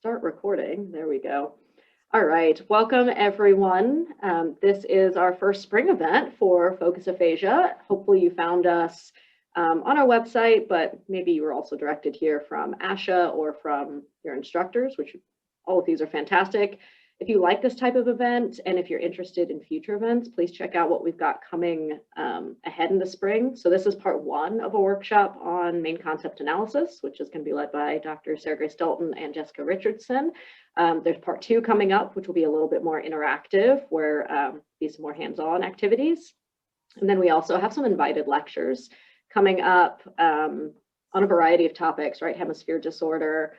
Start recording. There we go. All right, welcome everyone. This is our first spring event for Focus Aphasia. Hopefully you found us on our website, but maybe you were also directed here from ASHA or from your instructors, which all of these are fantastic. If you like this type of event and if you're interested in future events, please check out what we've got coming ahead in the spring. So this is part one of a workshop on main concept analysis, which is going to be led by Dr. Sarah Grace Dalton and Jessica Richardson. There's part two coming up, which will be a little bit more interactive, where these more hands-on activities. And then we also have some invited lectures coming up on a variety of topics, right? Hemisphere disorder,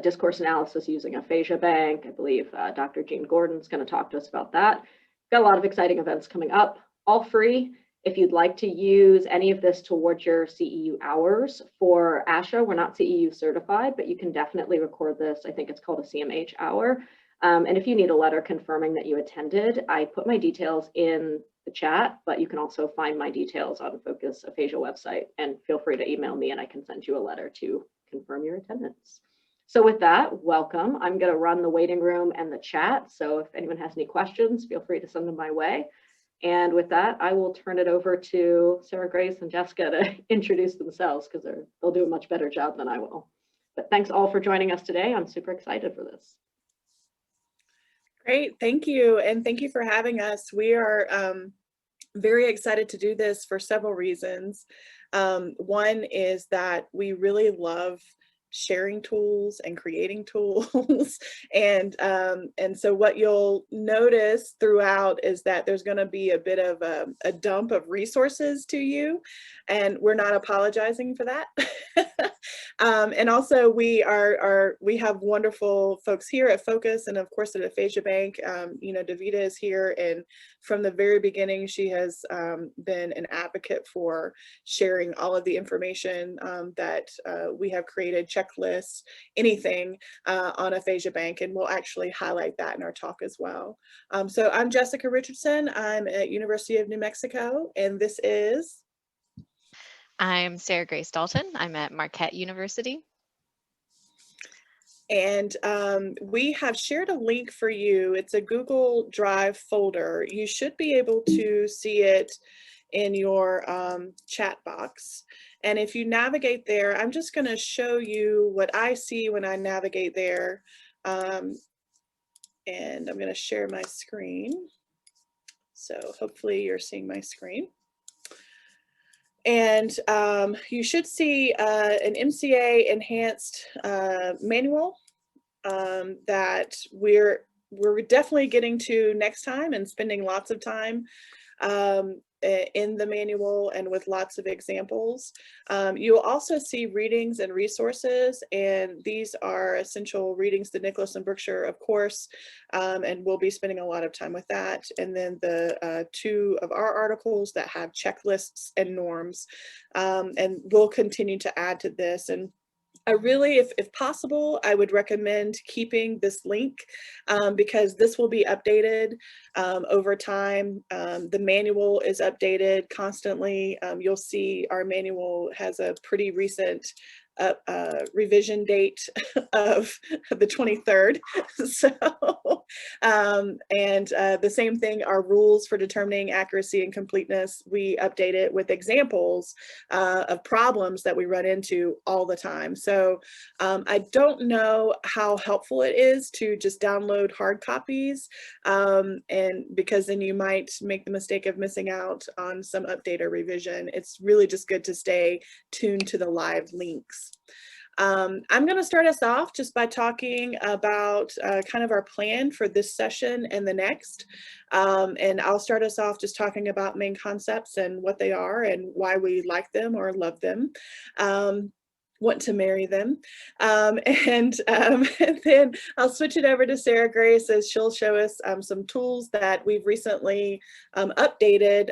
discourse analysis using Aphasia Bank. I believe Dr. Jean Gordon's going to talk to us about that. Got a lot of exciting events coming up, all free. If you'd like to use any of this towards your CEU hours for ASHA, we're not CEU certified, but you can definitely record this. I think it's called a CMH hour. And if you need a letter confirming that you attended, I put my details in the chat, but you can also find my details on Focus Aphasia website, and feel free to email me and I can send you a letter to confirm your attendance. So with that, welcome. I'm going to run the waiting room and the chat. So if anyone has any questions, feel free to send them my way. And with that, I will turn it over to Sarah Grace and Jessica to introduce themselves, because they'll do a much better job than I will. But thanks all for joining us today. I'm super excited for this. Great, thank you. And thank you for having us. We are very excited to do this for several reasons. One is that we really love sharing tools and creating tools. and so what you'll notice throughout is that there's going to be a bit of a dump of resources to you, and we're not apologizing for that. And also we have wonderful folks here at Focus, and of course at Aphasia Bank. You know, Davida is here, and from the very beginning she has been an advocate for sharing all of the information that we have created, checklists, anything on Aphasia Bank, and we'll actually highlight that in our talk as well. So I'm Jessica Richardson. I'm at University of New Mexico, and this is... I'm Sarah Grace Dalton. I'm at Marquette University. And we have shared a link for you. It's a Google Drive folder. You should be able to see it in your chat box. And if you navigate there, I'm just going to show you what I see when I navigate there. And I'm going to share my screen. So hopefully you're seeing my screen. And you should see an Mca Enhanced Manual that we're definitely getting to next time, and spending lots of time in the manual and with lots of examples. You'll also see readings and resources, and these are essential readings to Nicholas and Berkshire, of course, and we'll be spending a lot of time with that. And then the two of our articles that have checklists and norms, and we'll continue to add to this. And I really, if possible, I would recommend keeping this link because this will be updated over time. The manual is updated constantly. You'll see our manual has a pretty recent revision date of the 23rd. So, the same thing, our rules for determining accuracy and completeness, we update it with examples of problems that we run into all the time. So I don't know how helpful it is to just download hard copies, and because then you might make the mistake of missing out on some update or revision. It's really just good to stay tuned to the live links. I'm going to start us off just by talking about kind of our plan for this session and the next. And I'll start us off just talking about main concepts and what they are and why we like them or love them. Want to marry them. And then I'll switch it over to Sarah Grace as she'll show us some tools that we've recently updated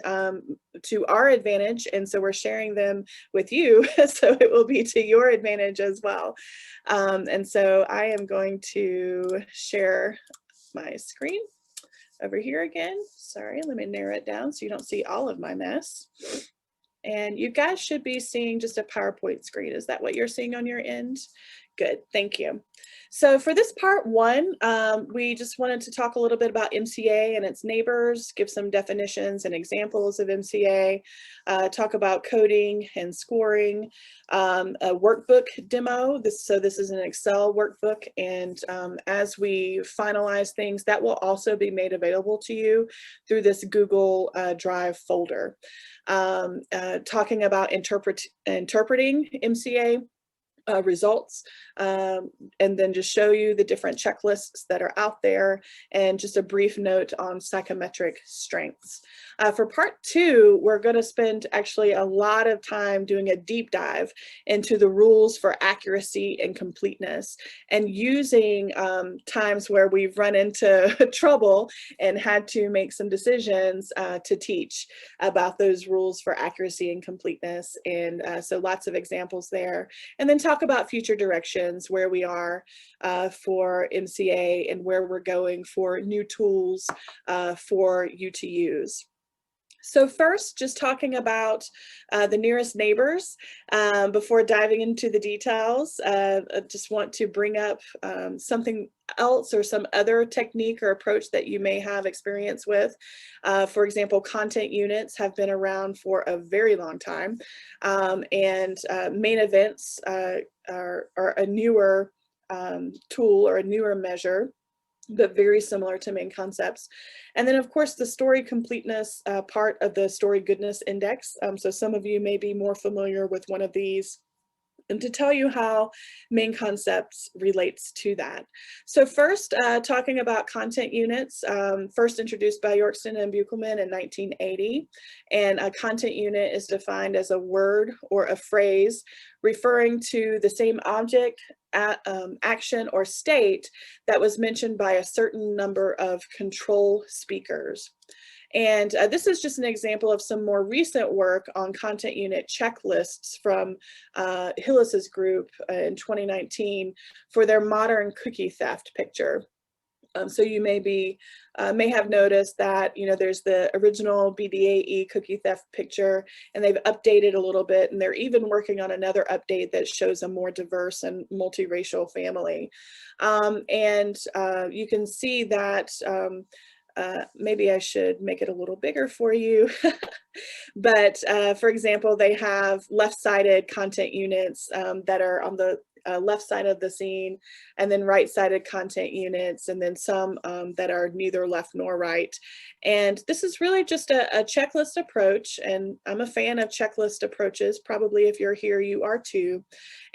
to our advantage. And so we're sharing them with you, so it will be to your advantage as well. And so I am going to share my screen over here again. Sorry, let me narrow it down so you don't see all of my mess. And you guys should be seeing just a PowerPoint screen. Is that what you're seeing on your end? Good, thank you. So for this part one, we just wanted to talk a little bit about MCA and its neighbors, give some definitions and examples of MCA, talk about coding and scoring, a workbook demo. So this is an Excel workbook, and as we finalize things, that will also be made available to you through this Google Drive folder. Talking about interpreting MCA results, and then just show you the different checklists that are out there, and just a brief note on psychometric strengths. For part two, we're going to spend actually a lot of time doing a deep dive into the rules for accuracy and completeness, and using times where we've run into trouble and had to make some decisions to teach about those rules for accuracy and completeness. And so lots of examples there. And then talk about future directions, where we are for MCA and where we're going for new tools for you to use. So first, just talking about the nearest neighbors, before diving into the details, I just want to bring up something else or some other technique or approach that you may have experience with. For example, content units have been around for a very long time, and main events are a newer tool or a newer measure, but very similar to main concepts. And then of course the story completeness part of the story goodness index. So some of you may be more familiar with one of these, and to tell you how main concepts relates to that. So first, talking about content units, first introduced by Yorkston and Buchelman in 1980. And a content unit is defined as a word or a phrase referring to the same object, action, or state that was mentioned by a certain number of control speakers. And this is just an example of some more recent work on content unit checklists from Hillis's group in 2019 for their modern cookie theft picture. So you may have noticed that, you know, there's the original BDAE cookie theft picture, and they've updated a little bit, and they're even working on another update that shows a more diverse and multiracial family. And you can see that maybe I should make it a little bigger for you. But for example, they have left-sided content units that are on the left side of the scene, and then right-sided content units, and then some that are neither left nor right. And this is really just a checklist approach, and I'm a fan of checklist approaches. Probably if you're here, you are too.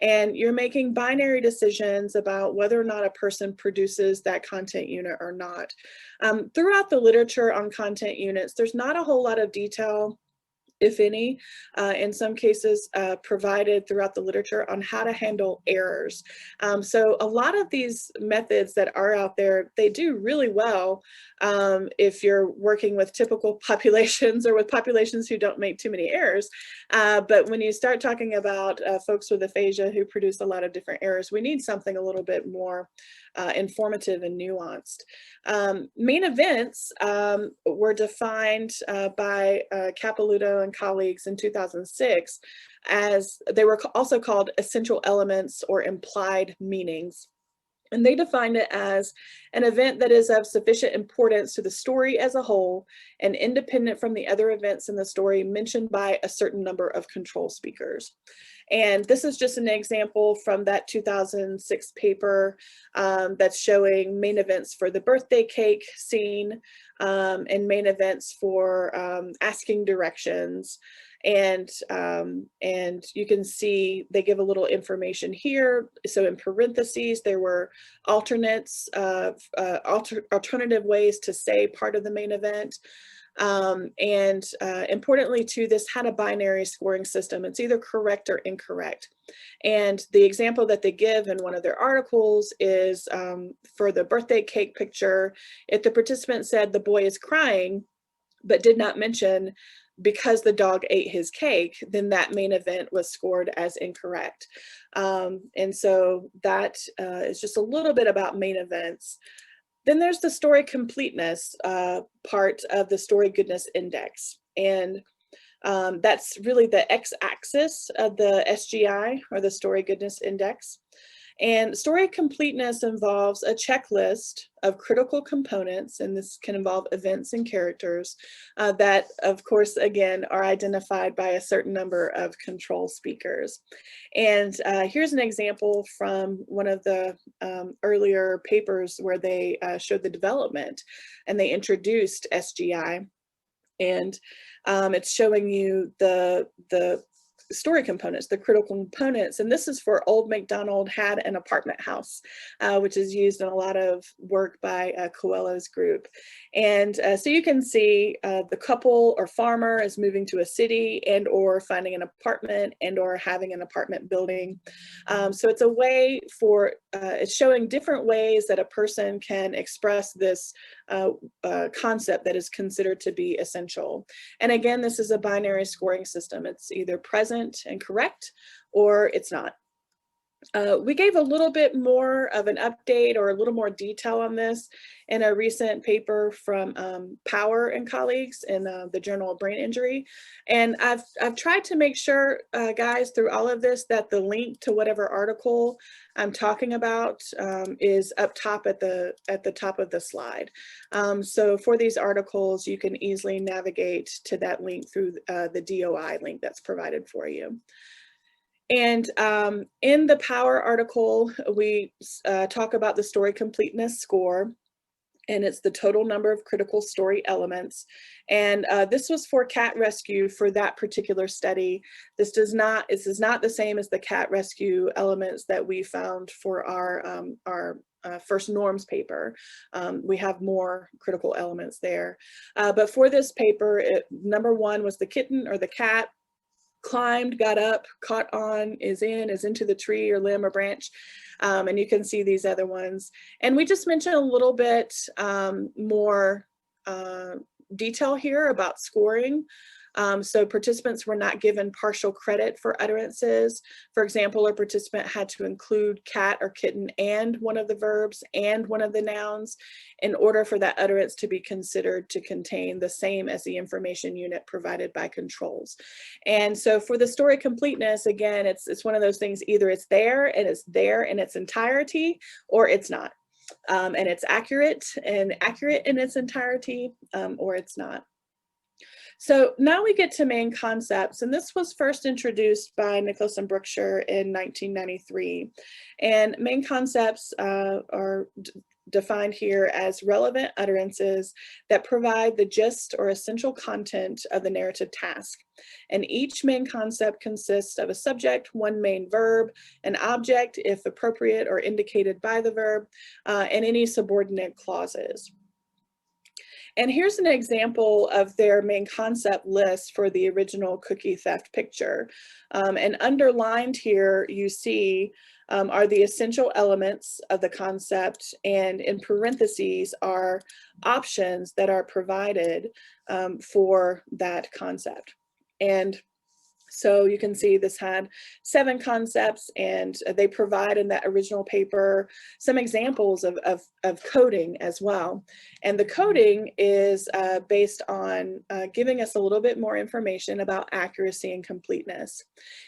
And you're making binary decisions about whether or not a person produces that content unit or not. Throughout the literature on content units, there's not a whole lot of detail, if any, in some cases provided throughout the literature on how to handle errors. So a lot of these methods that are out there, they do really well if you're working with typical populations or with populations who don't make too many errors. But when you start talking about folks with aphasia who produce a lot of different errors, we need something a little bit more informative and nuanced. Main events were defined by Capilouto and colleagues in 2006 as, they were also called essential elements or implied meanings. And they defined it as an event that is of sufficient importance to the story as a whole and independent from the other events in the story mentioned by a certain number of control speakers. And this is just an example from that 2006 paper that's showing main events for the birthday cake scene and main events for asking directions. And you can see they give a little information here. So in parentheses, there were alternates, alternative ways to say part of the main event. Importantly too, this had a binary scoring system. It's either correct or incorrect. And the example that they give in one of their articles is for the birthday cake picture, if the participant said the boy is crying, but did not mention because the dog ate his cake, then that main event was scored as incorrect. And so that is just a little bit about main events. Then there's the story completeness part of the story goodness index. And That's really the x-axis of the SGI, or the Story Goodness Index. And story completeness involves a checklist of critical components, and this can involve events and characters that, of course, again, are identified by a certain number of control speakers. And here's an example from one of the earlier papers where they showed the development, and they introduced SGI. And it's showing you the story components, the critical components. And this is for Old MacDonald Had an Apartment House, which is used in a lot of work by Coelho's group. And so you can see the couple or farmer is moving to a city and or finding an apartment and or having an apartment building. So it's a way for, it's showing different ways that a person can express this concept that is considered to be essential. And again, this is a binary scoring system. It's either present and correct, or it's not. We gave a little bit more of an update or a little more detail on this in a recent paper from Power and colleagues in the Journal of Brain Injury. And I've tried to make sure, guys, through all of this, that the link to whatever article I'm talking about is up top at the top of the slide. So for these articles, you can easily navigate to that link through the DOI link that's provided for you. And in the Power article, we talk about the story completeness score, and it's the total number of critical story elements. And this was for cat rescue for that particular study. This is not the same as the cat rescue elements that we found for our first norms paper. We have more critical elements there. But for this paper, number one was the kitten or the cat. Climbed, got up, caught on, is into the tree or limb or branch. And you can see these other ones. And we just mentioned a little bit more detail here about scoring. So participants were not given partial credit for utterances. For example, a participant had to include cat or kitten and one of the verbs and one of the nouns in order for that utterance to be considered to contain the same as the information unit provided by controls. And so for the story completeness, again, it's one of those things, either it's there in its entirety, or it's not. And it's accurate in its entirety, or it's not. So now we get to main concepts, and this was first introduced by Nicholas and Brookshire in 1993. And main concepts are defined here as relevant utterances that provide the gist or essential content of the narrative task. And each main concept consists of a subject, one main verb, an object, if appropriate or indicated by the verb, and any subordinate clauses. And here's an example of their main concept list for the original cookie theft picture. And underlined here, you see are the essential elements of the concept, and in parentheses are options that are provided for that concept. And so you can see this had 7 concepts, and they provide in that original paper some examples of coding as well. And the coding is based on giving us a little bit more information about accuracy and completeness.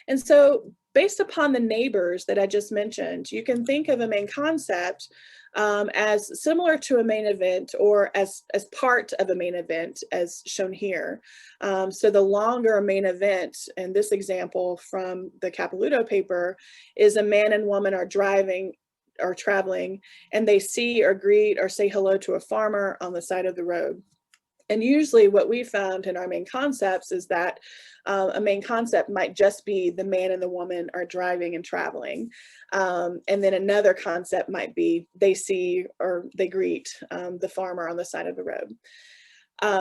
And so based upon the neighbors that I just mentioned, you can think of a main concept as similar to a main event, or as part of a main event, as shown here. So the longer main event, in this example from the Capilouto paper, is a man and woman are driving or traveling, and they see or greet or say hello to a farmer on the side of the road. And usually what we found in our main concepts is that a main concept might just be the man and the woman are driving and traveling. And then another concept might be they see or they greet the farmer on the side of the road.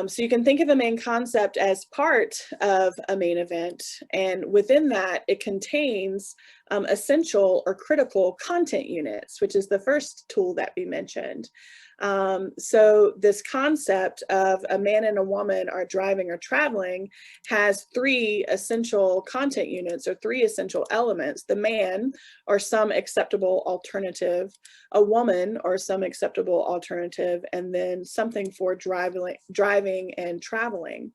So you can think of a main concept as part of a main event, and within that it contains essential or critical content units, which is the first tool that we mentioned. So this concept of a man and a woman are driving or traveling has 3 essential content units, or 3 essential elements: the man or some acceptable alternative, a woman or some acceptable alternative, and then something for driving and traveling.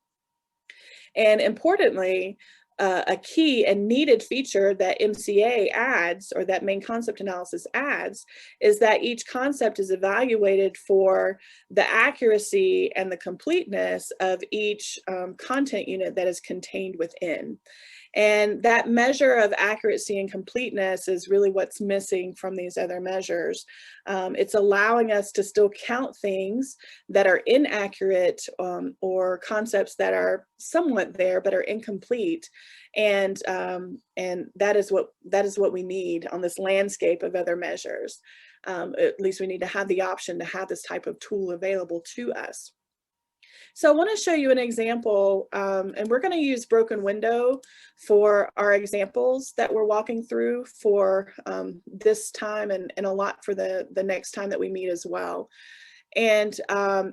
And importantly, a key and needed feature that MCA adds, or that main concept analysis adds, is that each concept is evaluated for the accuracy and the completeness of each content unit that is contained within. And that measure of accuracy and completeness is really what's missing from these other measures. It's allowing us to still count things that are inaccurate, or concepts that are somewhat there but are incomplete. And that is what we need on this landscape of other measures. At least we need to have the option to have this type of tool available to us. So I want to show you an example, and we're going to use broken window for our examples that we're walking through for this time, and a lot for the next time that we meet as well. And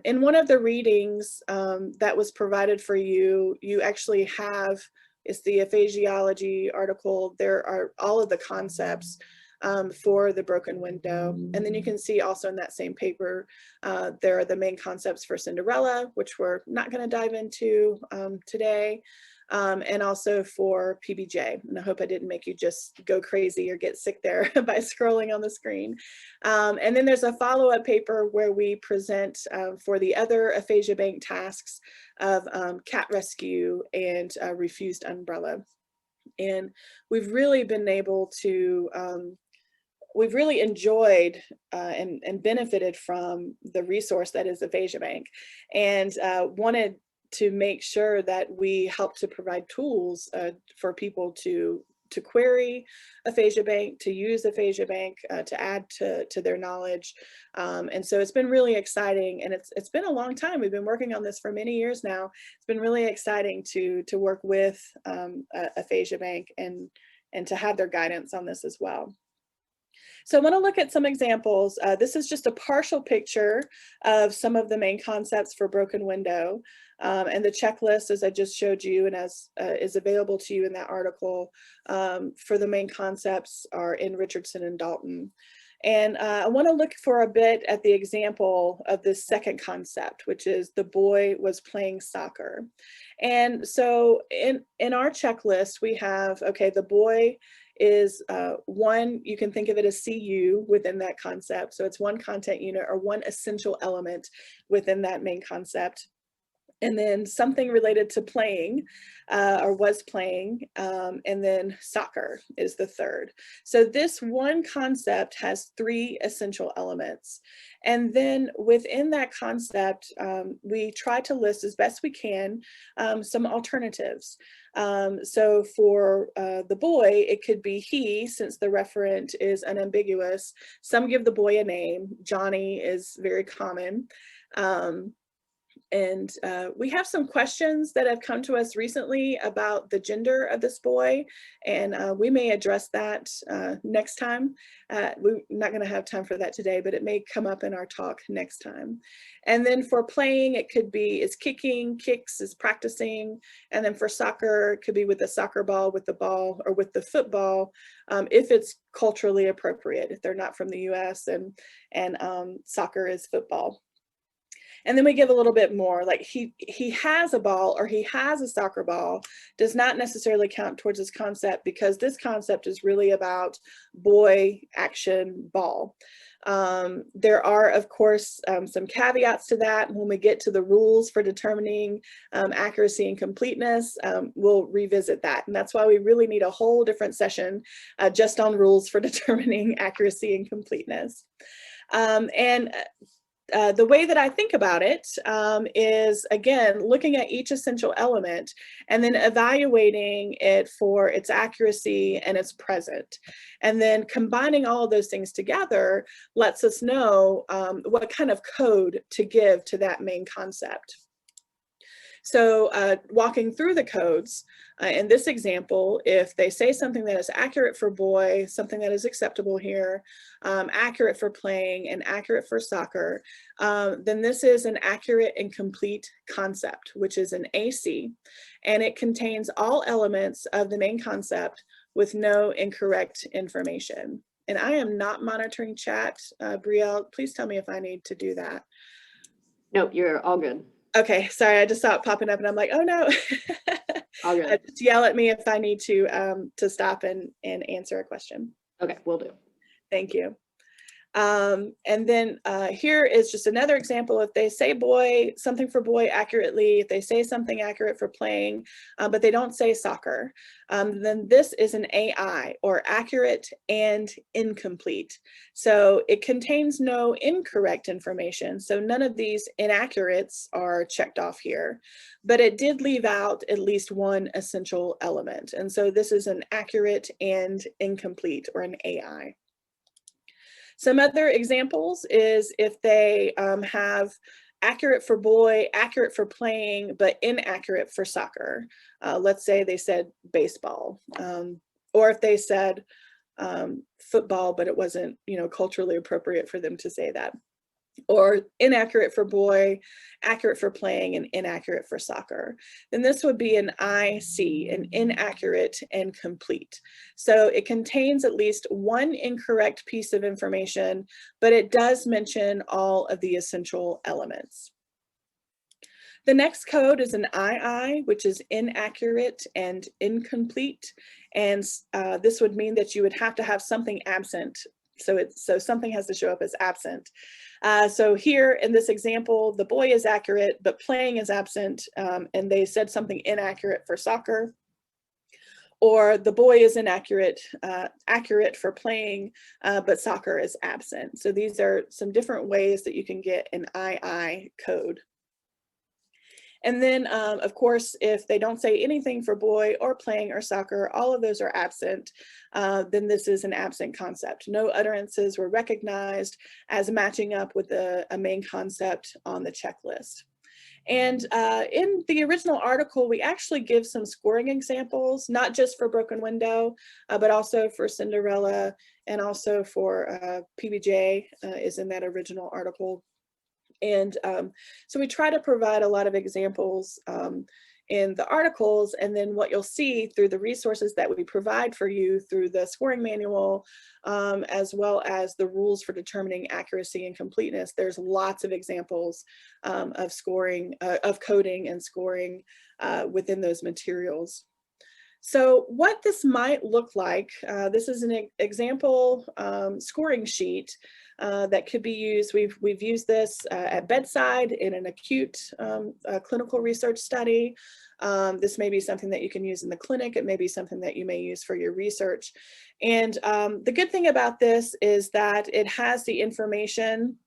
in one of the readings that was provided for you, you actually have, it's the aphasiology article. There are all of the concepts for the broken window. And then you can see also in that same paper, there are the main concepts for Cinderella, which we're not going to dive into today, and also for PBJ. And I hope I didn't make you just go crazy or get sick there by scrolling on the screen. And then there's a follow-up paper where we present for the other Aphasia Bank tasks of cat rescue and refused umbrella. And we've really been able to we've really enjoyed and benefited from the resource that is Aphasia Bank, and wanted to make sure that we help to provide tools for people to query Aphasia Bank, to use Aphasia Bank, to add to their knowledge. And so it's been really exciting, and it's been a long time. We've been working on this for many years now. It's been really exciting to work with Aphasia Bank and to have their guidance on this as well. So I want to look at some examples. This is just a partial picture of some of the main concepts for broken window. And the checklist, as I just showed you, and as is available to you in that article, for the main concepts are in Richardson and Dalton. And I want to look for a bit at the example of this second concept, which is the boy was playing soccer. And so in our checklist, we have, okay, the boy is one, you can think of it as CU within that concept. So it's one content unit or one essential element within that main concept. And then something related to playing or was playing, and then soccer is the third. So this one concept has three essential elements. And then within that concept, we try to list as best we can some alternatives. So for the boy, it could be he, since the referent is unambiguous. Some give the boy a name. Johnny is very common. And we have some questions that have come to us recently about the gender of this boy, and we may address that next time. We're not going to have time for that today, but it may come up in our talk next time. And then for playing, it could be is kicking, kicks is practicing, and then for soccer, it could be with the soccer ball, with the ball, or with the football, if it's culturally appropriate, if they're not from the US and soccer is football. And then we give a little bit more, like he has a ball or he has a soccer ball does not necessarily count towards this concept, because this concept is really about boy, action, ball. There are, of course, some caveats to that. When we get to the rules for determining accuracy and completeness, we'll revisit that. And that's why we really need a whole different session just on rules for determining accuracy and completeness. The way that I think about it is, again, looking at each essential element and then evaluating it for its accuracy and its present. And then combining all of those things together lets us know what kind of code to give to that main concept. So walking through the codes, in this example, if they say something that is accurate for boy, something that is acceptable here, accurate for playing, and accurate for soccer, then this is an accurate and complete concept, which is an AC, and it contains all elements of the main concept with no incorrect information. And I am not monitoring chat. Brielle, please tell me if I need to do that. Nope, you're all good. Okay, sorry, I just saw it popping up and I'm like, oh no. All good. Just yell at me if I need to stop and answer a question. Okay, will do. Thank you. And then here is just another example. If they say boy, something for boy accurately, if they say something accurate for playing, but they don't say soccer, then this is an AI, or accurate and incomplete. So it contains no incorrect information. So none of these inaccurates are checked off here, but it did leave out at least one essential element. And so this is an accurate and incomplete, or an AI. Some other examples is if they have accurate for boy, accurate for playing, but inaccurate for soccer. Let's say they said baseball, or if they said football, but it wasn't, culturally appropriate for them to say that. Or inaccurate for boy, accurate for playing, and inaccurate for soccer. Then this would be an IC, an inaccurate and complete. So it contains at least one incorrect piece of information, but it does mention all of the essential elements. The next code is an II, which is inaccurate and incomplete. And this would mean that you would have to have something absent. So something has to show up as absent. So here in this example, the boy is accurate, but playing is absent, and they said something inaccurate for soccer. Or the boy is inaccurate, accurate for playing, but soccer is absent. So these are some different ways that you can get an II code. And then, of course, if they don't say anything for boy or playing or soccer, all of those are absent, then this is an absent concept. No utterances were recognized as matching up with a main concept on the checklist. And in the original article, we actually give some scoring examples, not just for Broken Window, but also for Cinderella, and also for PBJ is in that original article. And so we try to provide a lot of examples in the articles, and then what you'll see through the resources that we provide for you through the scoring manual, as well as the rules for determining accuracy and completeness, there's lots of examples of scoring, of coding and scoring within those materials. So what this might look like, this is an example scoring sheet that could be used. We've used this at bedside in an acute clinical research study. This may be something that you can use in the clinic. It may be something that you may use for your research. And the good thing about this is that it has the information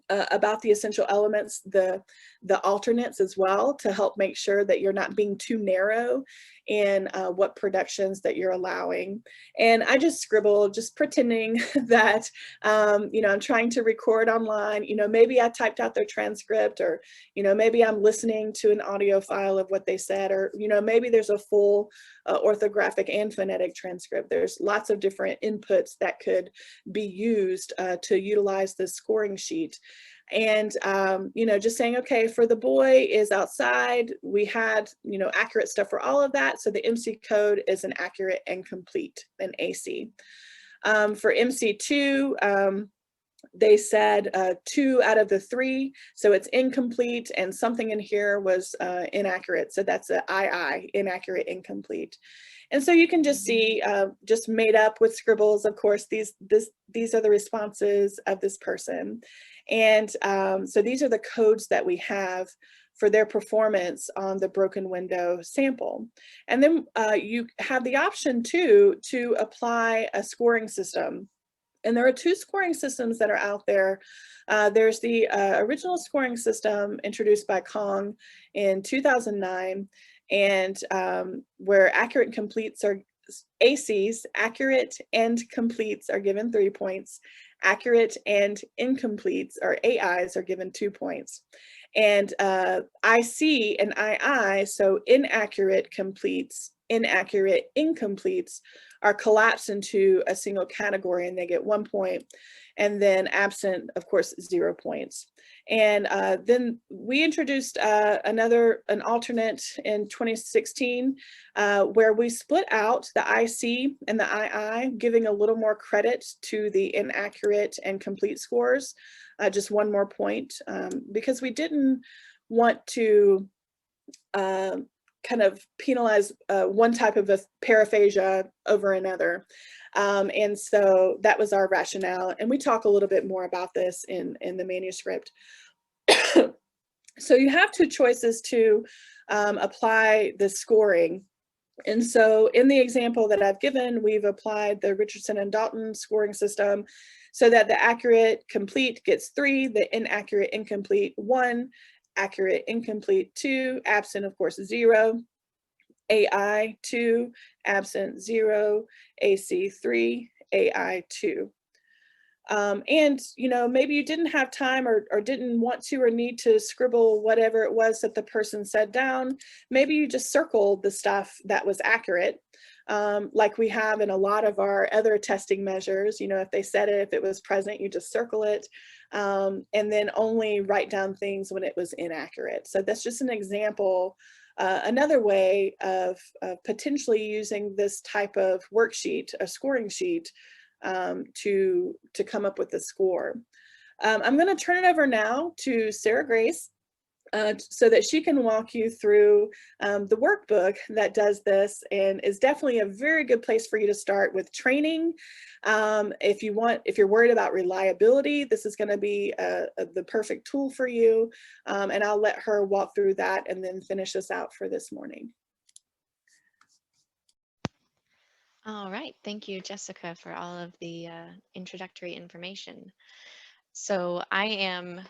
about the essential elements, the alternates as well, to help make sure that you're not being too narrow in what productions that you're allowing. And I just scribbled, just pretending that, I'm trying to record online. Maybe I typed out their transcript, or, maybe I'm listening to an audio file of what they said, or, maybe there's a full orthographic and phonetic transcript. There's lots of different inputs that could be used to utilize this scoring sheet. And, just saying, okay, for the boy is outside, we had, accurate stuff for all of that. So the MC code is an accurate and complete, an AC. For MC2, they said 2 out of the 3, so it's incomplete, and something in here was inaccurate. So that's a II, inaccurate, incomplete. And so you can just see, just made up with scribbles, of course, these are the responses of this person. And so these are the codes that we have for their performance on the Broken Window sample. And then you have the option too to apply a scoring system. And there are 2 scoring systems that are out there. There's the original scoring system introduced by Kong in 2009, and where accurate and completes are ACs, accurate and completes are given 3 points. Accurate and incompletes, or AIs, are given 2 points. And IC and II, so inaccurate completes, inaccurate incompletes, are collapsed into a single category, and they get 1 point. And then absent, of course, 0 points. And then we introduced an alternate in 2016 where we split out the IC and the II, giving a little more credit to the inaccurate and complete scores, just 1 more point, because we didn't want to kind of penalize one type of paraphasia over another. And so that was our rationale. And we talk a little bit more about this in the manuscript. So you have two choices to apply the scoring. And so in the example that I've given, we've applied the Richardson and Dalton scoring system so that the accurate complete gets 3, the inaccurate incomplete 1, accurate incomplete 2, absent of course 0, AI 2, absent 0, AC 3, AI 2. And you know, maybe you didn't have time or didn't want to or need to scribble whatever it was that the person said down. Maybe you just circled the stuff that was accurate, like we have in a lot of our other testing measures. You know, if they said it, if it was present, you just circle it, and then only write down things when it was inaccurate. So that's just an example. Another way of potentially using this type of worksheet, a scoring sheet, to come up with a score. I'm going to turn it over now to Sarah Grace so that she can walk you through the workbook that does this, and is definitely a very good place for you to start with training. If you're worried about reliability, this is going to be the perfect tool for you. And I'll let her walk through that and then finish us out for this morning. All right, thank you, Jessica, for all of the introductory information. So I am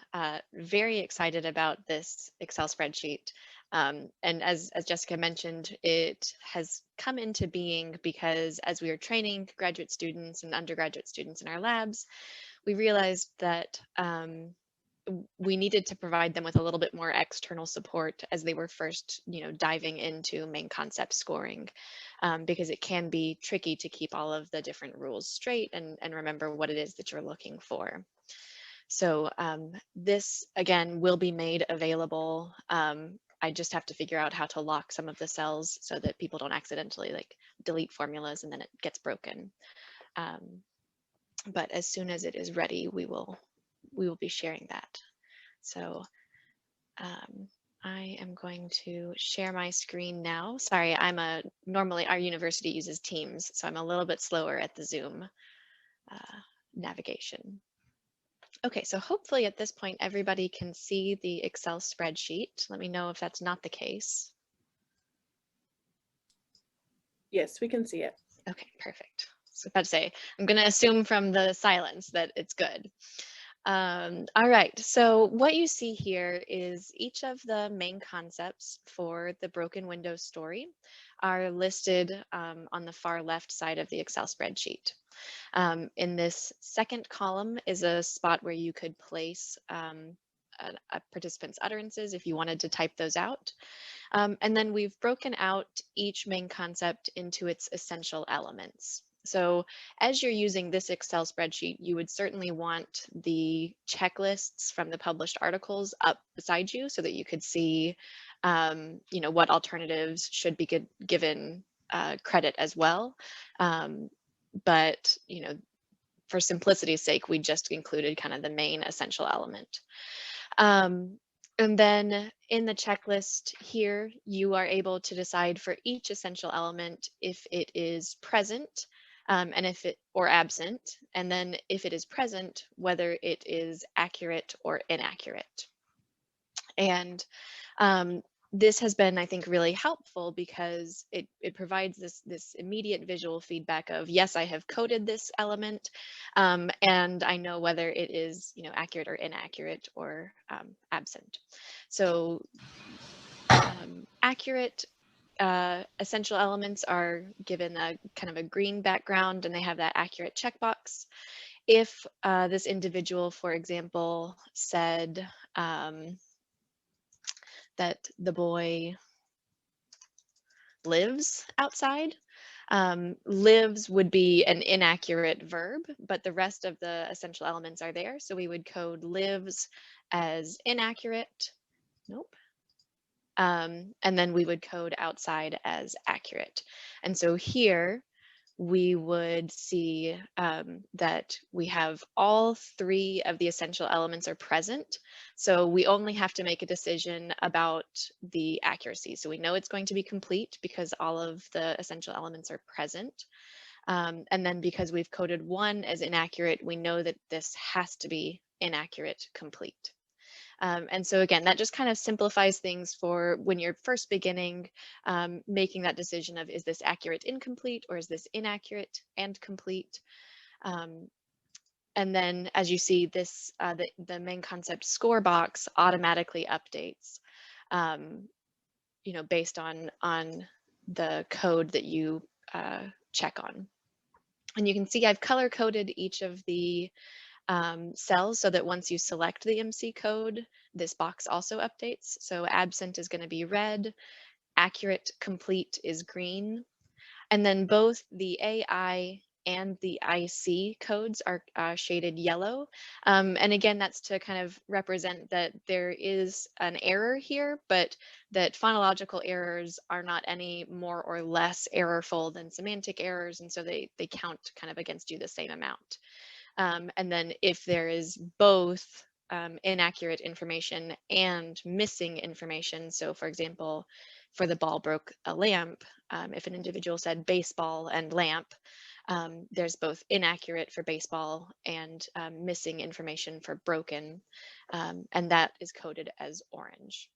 very excited about this Excel spreadsheet. And as Jessica mentioned, it has come into being because as we are training graduate students and undergraduate students in our labs, we realized that we needed to provide them with a little bit more external support as they were first, diving into main concept scoring, because it can be tricky to keep all of the different rules straight and remember what it is that you're looking for. So this, again, will be made available. I just have to figure out how to lock some of the cells so that people don't accidentally delete formulas and then it gets broken. But as soon as it is ready, we will be sharing that. So I am going to share my screen now. Sorry, normally our university uses Teams, so I'm a little bit slower at the Zoom navigation. Okay, so hopefully at this point, everybody can see the Excel spreadsheet. Let me know if that's not the case. Yes, we can see it. Okay, perfect. So about to say, I'm going to assume from the silence that it's good. All right, so what you see here is each of the main concepts for the broken window story are listed on the far left side of the Excel spreadsheet. In this second column is a spot where you could place a participant's utterances if you wanted to type those out. And then we've broken out each main concept into its essential elements. So as you're using this Excel spreadsheet, you would certainly want the checklists from the published articles up beside you so that you could see, what alternatives should be given credit as well. But, for simplicity's sake, we just included kind of the main essential element. And then in the checklist here, you are able to decide for each essential element if it is present, and or absent, and then if it is present, whether it is accurate or inaccurate. And this has been, I think, really helpful because it provides this immediate visual feedback of, yes, I have coded this element, and I know whether it is, accurate or inaccurate or absent. So accurate essential elements are given a kind of a green background and they have that accurate checkbox. If this individual, for example, said that the boy lives outside, lives would be an inaccurate verb, but the rest of the essential elements are there. So we would code lives as inaccurate. Nope. And then we would code outside as accurate. And so here we would see that we have all three of the essential elements are present. So we only have to make a decision about the accuracy. So we know it's going to be complete because all of the essential elements are present. And then because we've coded one as inaccurate, we know that this has to be inaccurate complete. And so again, that just kind of simplifies things for when you're first beginning, making that decision of, is this accurate incomplete, or is this inaccurate and complete? And then as you see this, the main concept score box automatically updates, based on the code that you check on. And you can see I've color coded each of the cells so that once you select the MC code, this box also updates. So absent is going to be red, accurate complete is green, and then both the AI and the IC codes are shaded yellow. And again, that's to kind of represent that there is an error here, but that phonological errors are not any more or less errorful than semantic errors, and so they count kind of against you the same amount. And then if there is both inaccurate information and missing information, so for example, for the ball broke a lamp, if an individual said baseball and lamp, there's both inaccurate for baseball and missing information for broken, and that is coded as orange.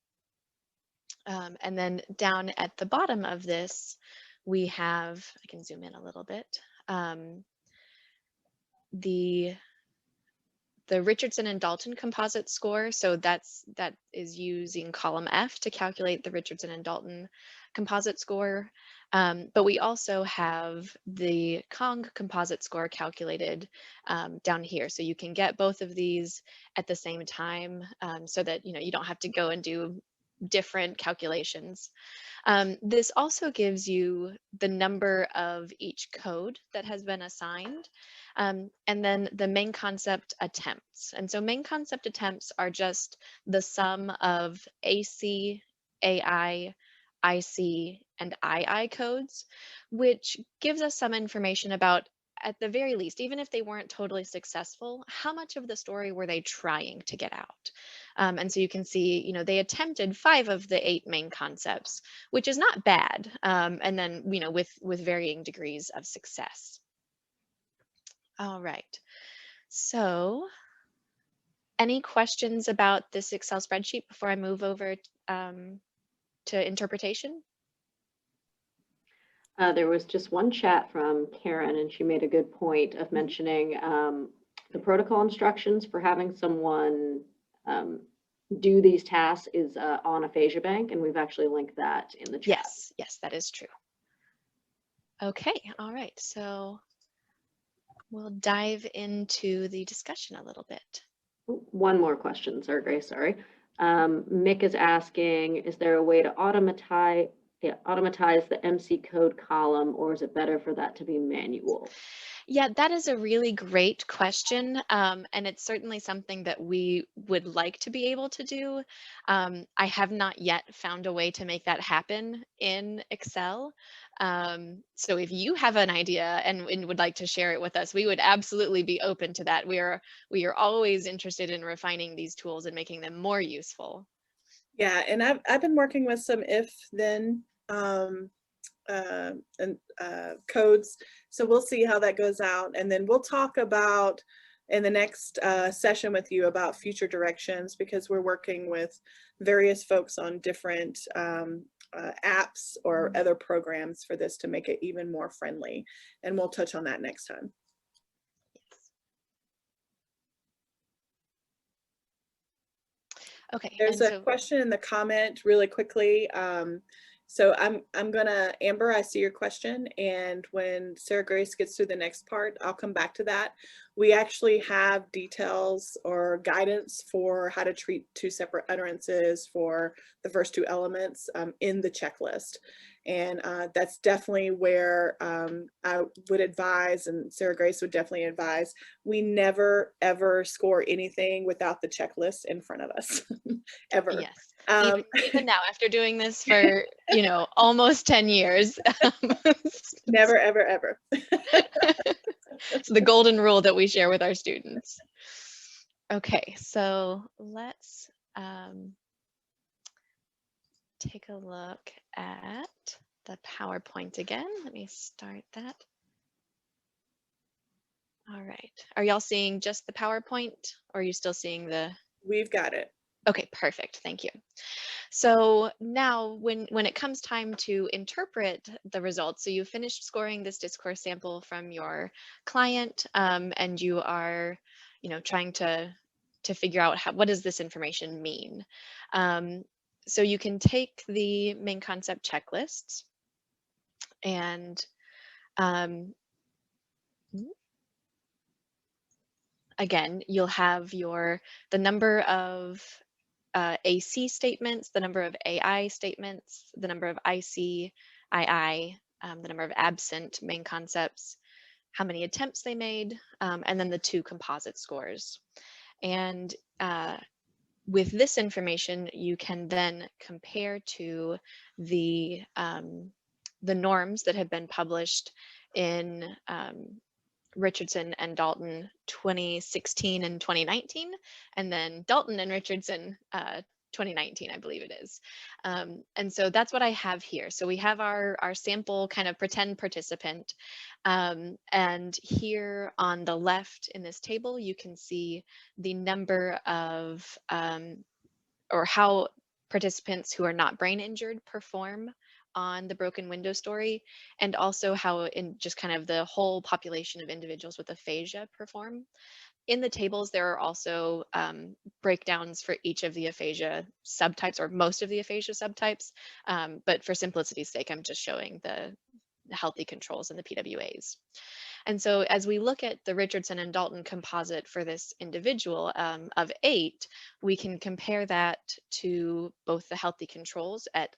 And then down at the bottom of this, we have, I can zoom in a little bit, the Richardson and Dalton composite score. So that is using column F to calculate the Richardson and Dalton composite score. But we also have the Kong composite score calculated down here. So you can get both of these at the same time, so that you don't have to go and do different calculations. This also gives you the number of each code that has been assigned, and then the main concept attempts. And so main concept attempts are just the sum of AC, AI, IC, and II codes, which gives us some information about, at the very least, even if they weren't totally successful, how much of the story were they trying to get out? And so you can see, they attempted 5 of the 8 main concepts, which is not bad. And then, with varying degrees of success. All right. So any questions about this Excel spreadsheet before I move over to interpretation? There was just one chat from Karen, and she made a good point of mentioning the protocol instructions for having someone do these tasks is on Aphasia Bank, and we've actually linked that in the chat. Yes, that is true. Okay, all right, so we'll dive into the discussion a little bit. One more question, Grace, sorry. Mick is asking, is there a way to automatize the MC code column, or is it better for that to be manual? Yeah, that is a really great question. And it's certainly something that we would like to be able to do. I have not yet found a way to make that happen in Excel. So if you have an idea and would like to share it with us, we would absolutely be open to that. We are always interested in refining these tools and making them more useful. Yeah, and I've been working with some if-then codes. So we'll see how that goes out. And then we'll talk about in the next session with you about future directions, because we're working with various folks on different apps or other programs for this to make it even more friendly. And we'll touch on that next time. Okay. There's a question in the comment really quickly. So I'm gonna, Amber, I see your question, and when Sarah Grace gets through the next part, I'll come back to that. We actually have details or guidance for how to treat 2 separate utterances for the first 2 elements in the checklist. And that's definitely where I would advise, and Sarah Grace would definitely advise, we never, ever score anything without the checklist in front of us, ever. Yes. Even now, after doing this for, you know, almost 10 years. Never, ever, ever. It's the golden rule that we share with our students. Okay, so let's take a look at the PowerPoint again. Let me start that. All right. Are y'all seeing just the PowerPoint, or are you still seeing the? We've got it. Okay, perfect. Thank you. So now when it comes time to interpret the results, so you finished scoring this discourse sample from your client, and you are, you know, trying to figure out what does this information mean. So you can take the main concept checklists and again, you'll have the number of AC statements, the number of AI statements, the number of IC, II, the number of absent main concepts, how many attempts they made, and then the 2 composite scores. And with this information, you can then compare to the norms that have been published in Richardson and Dalton 2016 and 2019, and then Dalton and Richardson 2019, I believe it is. And so that's what I have here. So we have our sample kind of pretend participant. And here on the left in this table, you can see the number of, or how participants who are not brain injured perform on the broken window story, and also how in just kind of the whole population of individuals with aphasia perform. In the tables, there are also breakdowns for each of the aphasia subtypes, or most of the aphasia subtypes, but for simplicity's sake, I'm just showing the healthy controls and the PWAs. And so as we look at the Richardson and Dalton composite for this individual of 8, we can compare that to both the healthy controls at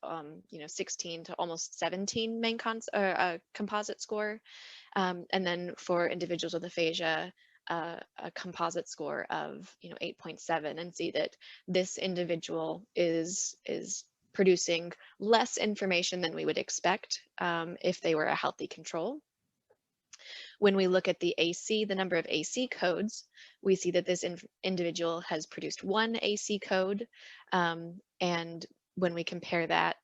16 to almost 17 main composite score, and then for individuals with aphasia, a composite score of 8.7, and see that this individual is producing less information than we would expect if they were a healthy control. When we look at the AC, the number of AC codes, we see that this individual has produced 1 AC code. And when we compare that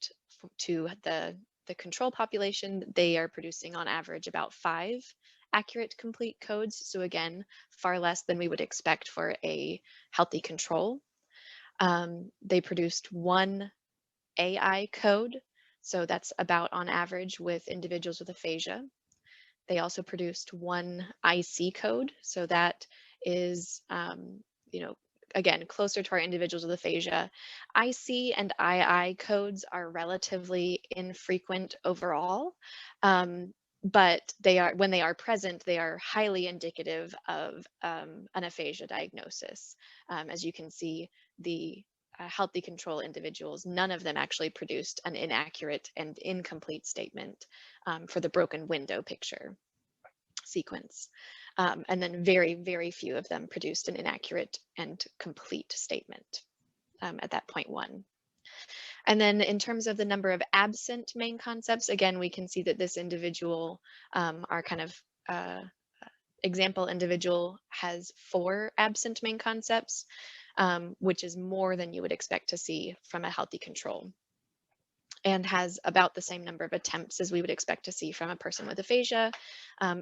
to the control population, they are producing on average about 5 accurate complete codes. So again, far less than we would expect for a healthy control. They produced 1 AI code. So that's about on average with individuals with aphasia. They also produced 1 IC code. So that is, again, closer to our individuals with aphasia. IC and II codes are relatively infrequent overall, but when they are present, they are highly indicative of an aphasia diagnosis. As you can see, the healthy control individuals, none of them actually produced an inaccurate and incomplete statement for the broken window picture sequence. And then very, very few of them produced an inaccurate and complete statement at that point 1. And then in terms of the number of absent main concepts, again, we can see that this individual, our kind of example individual, has 4 absent main concepts, which is more than you would expect to see from a healthy control, and has about the same number of attempts as we would expect to see from a person with aphasia,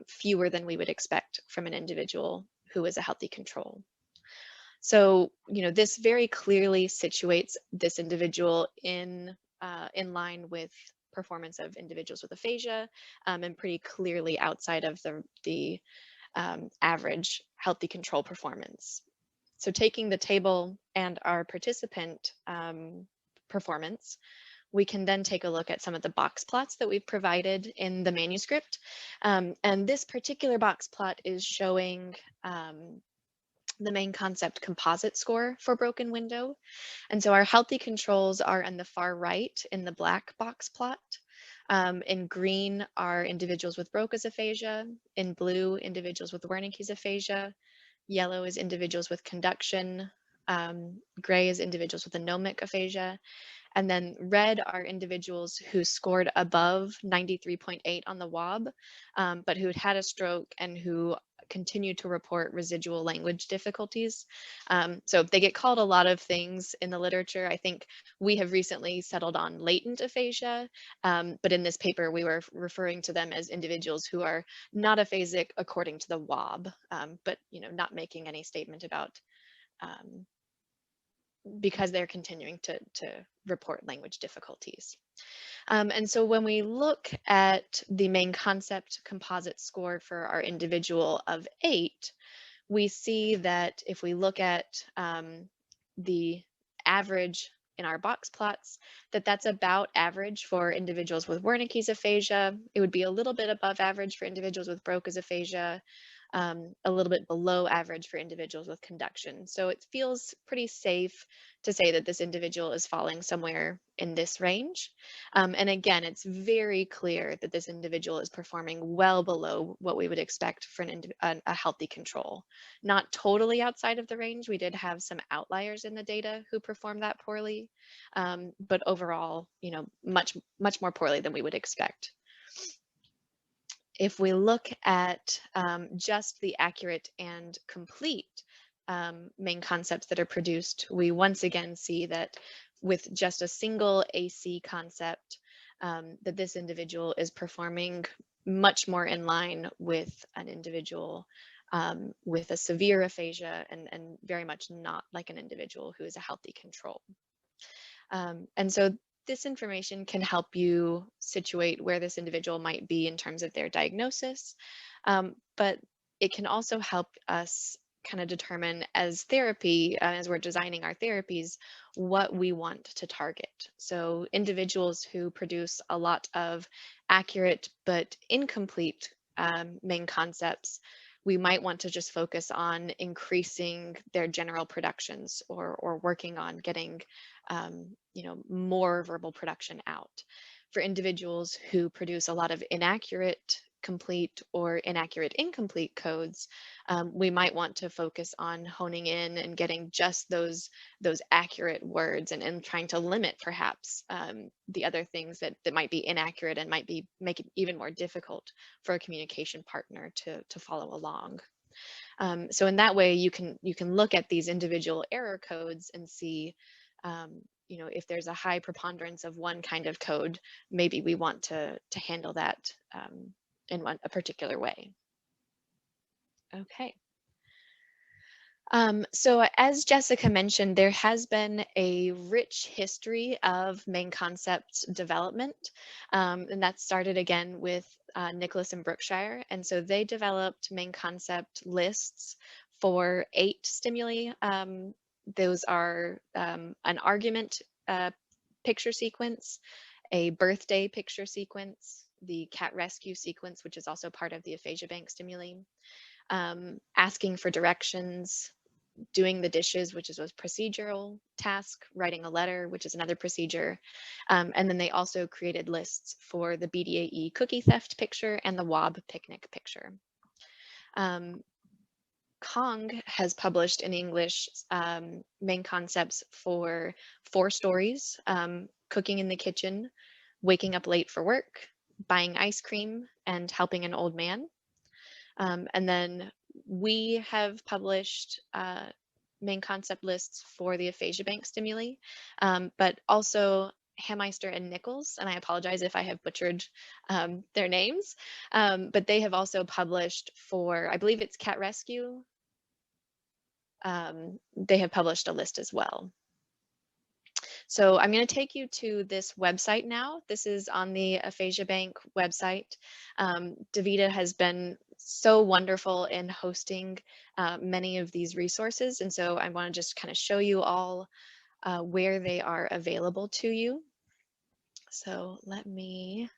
fewer than we would expect from an individual who is a healthy control. So, this very clearly situates this individual in line with performance of individuals with aphasia, and pretty clearly outside of the average healthy control performance. So taking the table and our participant performance, we can then take a look at some of the box plots that we've provided in the manuscript. And this particular box plot is showing the main concept composite score for broken window. And so our healthy controls are on the far right in the black box plot. In green are individuals with Broca's aphasia. In blue, individuals with Wernicke's aphasia. Yellow is individuals with conduction. Gray is individuals with anomic aphasia. And then red are individuals who scored above 93.8 on the WOB, but who had a stroke and who continue to report residual language difficulties. So they get called a lot of things in the literature. I think we have recently settled on latent aphasia, but in this paper we were referring to them as individuals who are not aphasic according to the WOB, but not making any statement about because they're continuing to report language difficulties. And so when we look at the main concept composite score for our individual of 8, we see that if we look at the average in our box plots, that's about average for individuals with Wernicke's aphasia. It would be a little bit above average for individuals with Broca's aphasia, a little bit below average for individuals with conduction. So it feels pretty safe to say that this individual is falling somewhere in this range. And again, it's very clear that this individual is performing well below what we would expect for a healthy control. Not totally outside of the range. We did have some outliers in the data who performed that poorly, but overall, much more poorly than we would expect. If we look at just the accurate and complete main concepts that are produced, we once again see that with just a single AC concept, that this individual is performing much more in line with an individual with a severe aphasia and very much not like an individual who is a healthy control. And so this information can help you situate where this individual might be in terms of their diagnosis, but it can also help us kind of determine as therapy, as we're designing our therapies, what we want to target. So individuals who produce a lot of accurate but incomplete main concepts, we might want to just focus on increasing their general productions or working on getting more verbal production out. For individuals who produce a lot of inaccurate complete or inaccurate incomplete codes, we might want to focus on honing in and getting just those accurate words and trying to limit perhaps the other things that might be inaccurate and might make it even more difficult for a communication partner to follow along. So in that way, you can look at these individual error codes and see if there's a high preponderance of one kind of code, maybe we want to handle that in a particular way. Okay. So as Jessica mentioned, there has been a rich history of main concept development, and that started again with Nicholas and Brookshire. And so they developed main concept lists for 8 stimuli. Those are an argument picture sequence, a birthday picture sequence, the cat rescue sequence, which is also part of the Aphasia Bank stimuli, asking for directions, doing the dishes, which is a procedural task, writing a letter, which is another procedure. And then they also created lists for the BDAE cookie theft picture and the WOB picnic picture. Kong has published in English main concepts for 4 stories, cooking in the kitchen, waking up late for work, buying ice cream, and helping an old man. And then we have published main concept lists for the Aphasia Bank stimuli, but also Hammeister and Nichols, and I apologize if I have butchered their names, but they have also published for, I believe it's cat rescue. They have published a list as well. So I'm going to take you to this website now. This is on the Aphasia Bank website. Davida has been so wonderful in hosting many of these resources. And so I want to just kind of show you all where they are available to you. So let me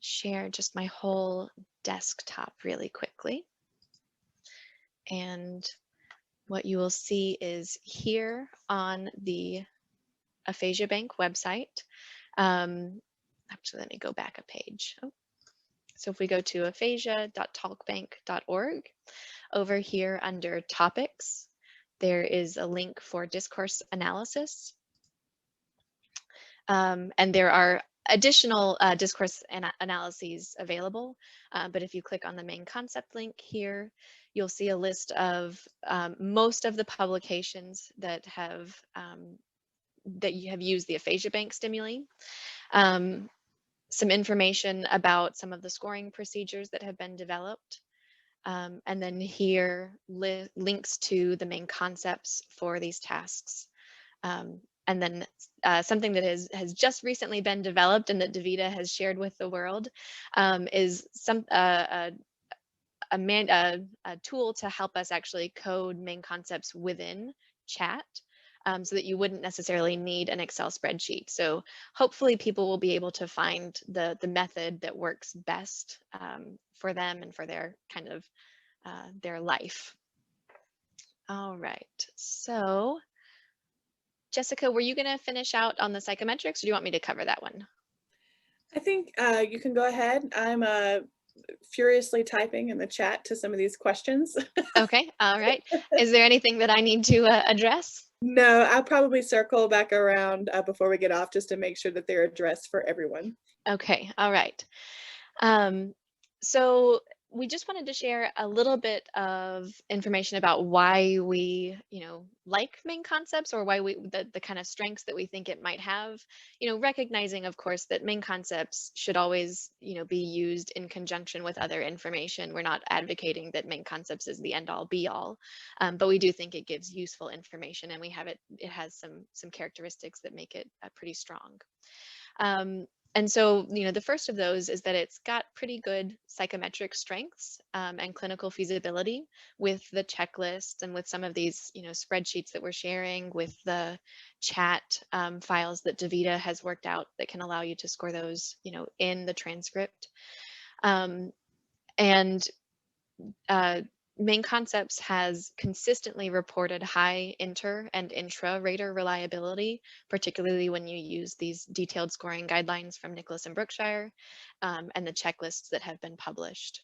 share just my whole desktop really quickly. And what you will see is here on the Aphasia Bank website, actually, let me go back a page. Oh. So if we go to aphasia.talkbank.org, over here under topics, there is a link for discourse analysis. And there are additional discourse analyses available. But if you click on the main concept link here, you'll see a list of most of the publications that you have used the Aphasia Bank stimuli. Some information about some of the scoring procedures that have been developed. And then here links to the main concepts for these tasks. And then something that has just recently been developed and that Davida has shared with the world is a tool to help us actually code main concepts within chat. So that you wouldn't necessarily need an Excel spreadsheet. So hopefully people will be able to find the method that works best for them and for their kind of their life. All right, so Jessica, were you gonna finish out on the psychometrics, or do you want me to cover that one? I think you can go ahead. I'm furiously typing in the chat to some of these questions. Okay, all right. Is there anything that I need to address? No, I'll probably circle back around before we get off just to make sure that they're addressed for everyone. Okay, all right. So we just wanted to share a little bit of information about why we, like main concepts, or why the kind of strengths that we think it might have, recognizing, of course, that main concepts should always, be used in conjunction with other information. We're not advocating that main concepts is the end all be all, but we do think it gives useful information, and it has some characteristics that make it pretty strong. And so, the first of those is that it's got pretty good psychometric strengths and clinical feasibility with the checklist and with some of these, spreadsheets that we're sharing, with the chat files that Davida has worked out that can allow you to score those, in the transcript. Main Concepts has consistently reported high inter and intra-rater reliability, particularly when you use these detailed scoring guidelines from Nicholas and Brookshire and the checklists that have been published.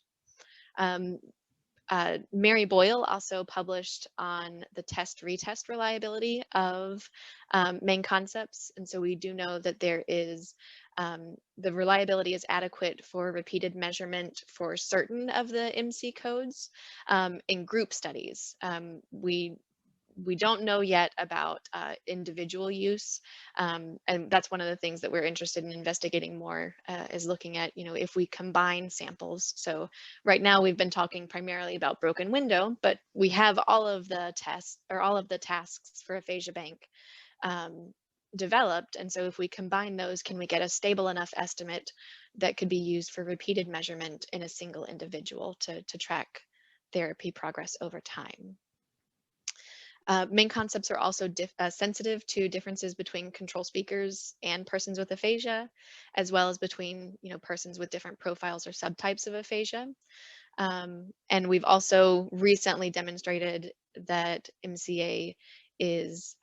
Mary Boyle also published on the test-retest reliability of main concepts. And so we do know that there is, the reliability is adequate for repeated measurement for certain of the MC codes in group studies. We don't know yet about individual use, and that's one of the things that we're interested in investigating more, is looking at, if we combine samples. So right now we've been talking primarily about broken window, but we have all of the tests, or all of the tasks for Aphasia Bank developed. And so if we combine those, can we get a stable enough estimate that could be used for repeated measurement in a single individual to track therapy progress over time? Main concepts are also sensitive to differences between control speakers and persons with aphasia, as well as between persons with different profiles or subtypes of aphasia. And we've also recently demonstrated that MCA is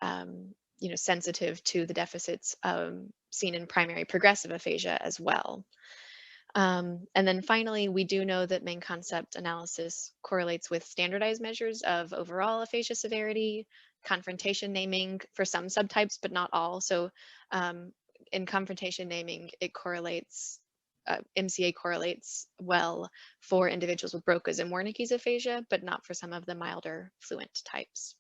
sensitive to the deficits seen in primary progressive aphasia as well. And then finally, we do know that main concept analysis correlates with standardized measures of overall aphasia severity, confrontation naming for some subtypes, but not all. So in confrontation naming, it correlates, MCA correlates well for individuals with Broca's and Wernicke's aphasia, but not for some of the milder fluent types.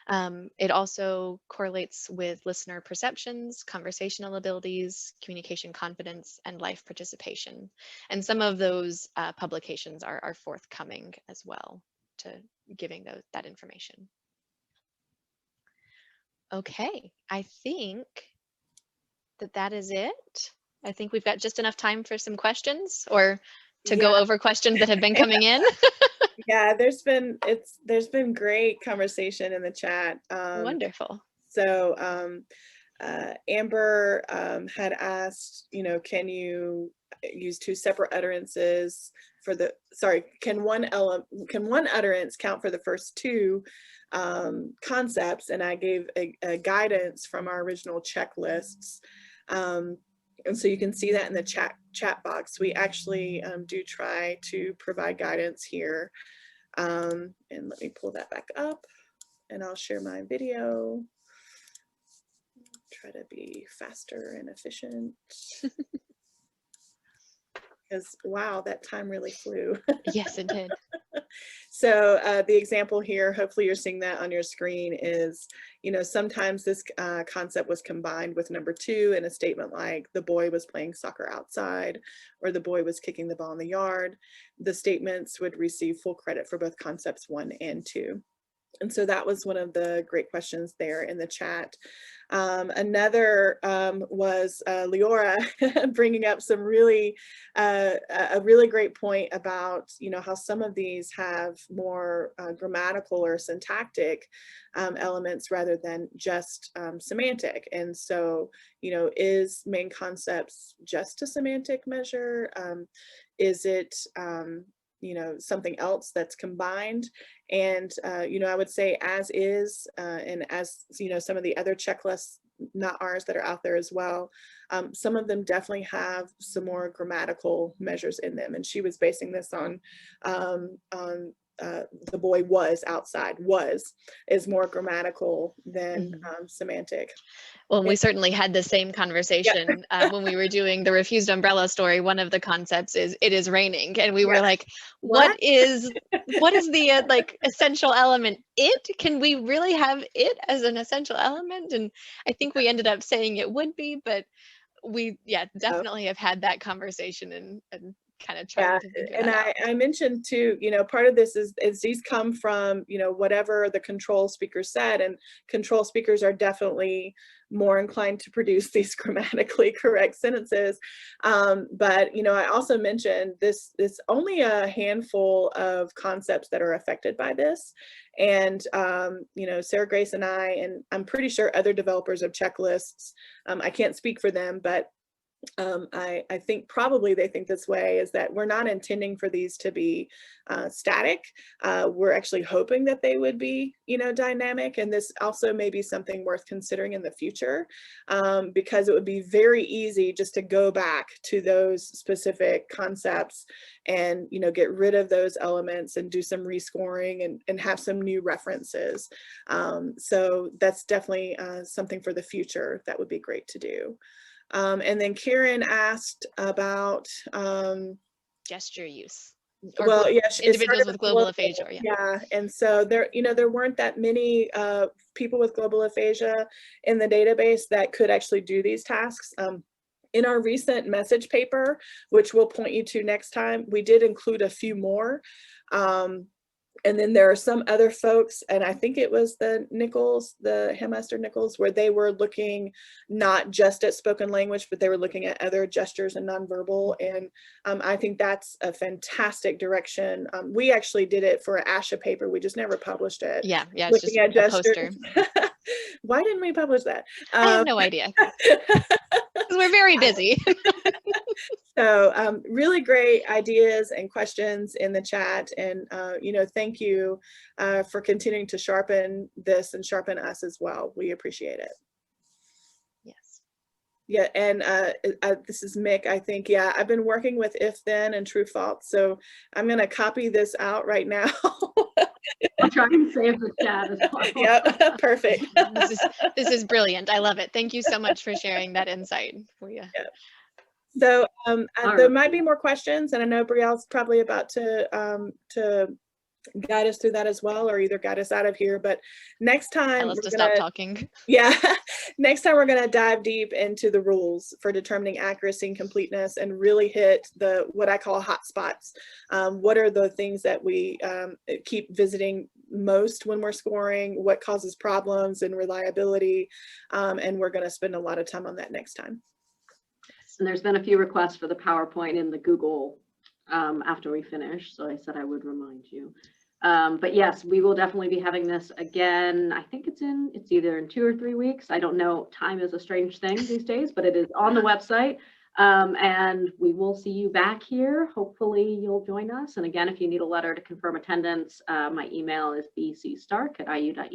It also correlates with listener perceptions, conversational abilities, communication confidence, and life participation. And some of those publications are forthcoming as well to giving that information. Okay, I think that is it. I think we've got just enough time for some questions, or to go over questions that have been coming in. Yeah, there's been great conversation in the chat. Wonderful. So Amber had asked, can you use two separate utterances for the, can one utterance count for the first two concepts? And I gave a guidance from our original checklists. And so you can see that in the chat box. We actually do try to provide guidance here. And let me pull that back up and I'll share my video. Try to be faster and efficient. Because wow, that time really flew. Yes, it did. So the example here, hopefully you're seeing that on your screen, is, you know, sometimes this concept was combined with number 2 in a statement like the boy was playing soccer outside or the boy was kicking the ball in the yard. The statements would receive full credit for both concepts 1 and 2. And so that was one of the great questions there in the chat. Another was Leora bringing up some really, a really great point about, you know, how some of these have more grammatical or syntactic elements rather than just semantic. And so, you know, is main concepts just a semantic measure? Is it, you know, something else that's combined? And, you know, I would say as is, and as, you know, some of the other checklists, not ours, that are out there as well, some of them definitely have some more grammatical measures in them. And she was basing this on the boy was outside. Was is more grammatical than semantic. Well, we certainly had the same conversation when we were doing the refused umbrella story. One of the concepts is it is raining, and we were like, what is the like essential element? It, can we really have it as an essential element? And I think we ended up saying it would be, but we definitely have had that conversation and kind of trying to figure and that out. I mentioned too, you know, part of this is these come from, you know, whatever the control speaker said, and control speakers are definitely more inclined to produce these grammatically correct sentences. But, you know, I also mentioned this only a handful of concepts that are affected by this. And, you know, Sarah Grace and I'm pretty sure other developers of checklists, I can't speak for them, but I think probably they think this way, is that we're not intending for these to be static. We're actually hoping that they would be, you know, dynamic. And this also may be something worth considering in the future, because it would be very easy just to go back to those specific concepts and, you know, get rid of those elements and do some rescoring and have some new references. So that's definitely something for the future that would be great to do. And then Karen asked about gesture use. Well, yeah, individuals with global aphasia. Yeah, and so there, you know, there weren't that many people with global aphasia in the database that could actually do these tasks. In our recent message paper, which we'll point you to next time, we did include a few more. And then there are some other folks, and I think it was the Hammaster Nichols, where they were looking not just at spoken language, but they were looking at other gestures and nonverbal. And I think that's a fantastic direction. We actually did it for an ASHA paper. We just never published it. Yeah, it's just a poster. Why didn't we publish that? I have no idea. We're very busy. So really great ideas and questions in the chat, and you know, thank you for continuing to sharpen this and sharpen us as well. We appreciate it. Yes. Yeah, and this is Mick, I think. Yeah, I've been working with if then and true false, so I'm going to copy this out right now. I'll try and save the chat as well. Yep, perfect. This is brilliant. I love it. Thank you so much for sharing that insight for you. Yeah. So there might be more questions, and I know Brielle's probably about to guide us through that as well, or either guide us out of here. But next time, Tell us to stop talking. Yeah, next time we're going to dive deep into the rules for determining accuracy and completeness, and really hit what I call hot spots. What are the things that we keep visiting most when we're scoring? What causes problems and reliability? And we're going to spend a lot of time on that next time. And there's been a few requests for the PowerPoint in the Google after we finish, so I said I would remind you. But yes, we will definitely be having this again. I think it's either in 2 or 3 weeks. I don't know. Time is a strange thing these days, but it is on the website. And we will see you back here. Hopefully you'll join us. And again, if you need a letter to confirm attendance, my email is bcstark@iu.edu.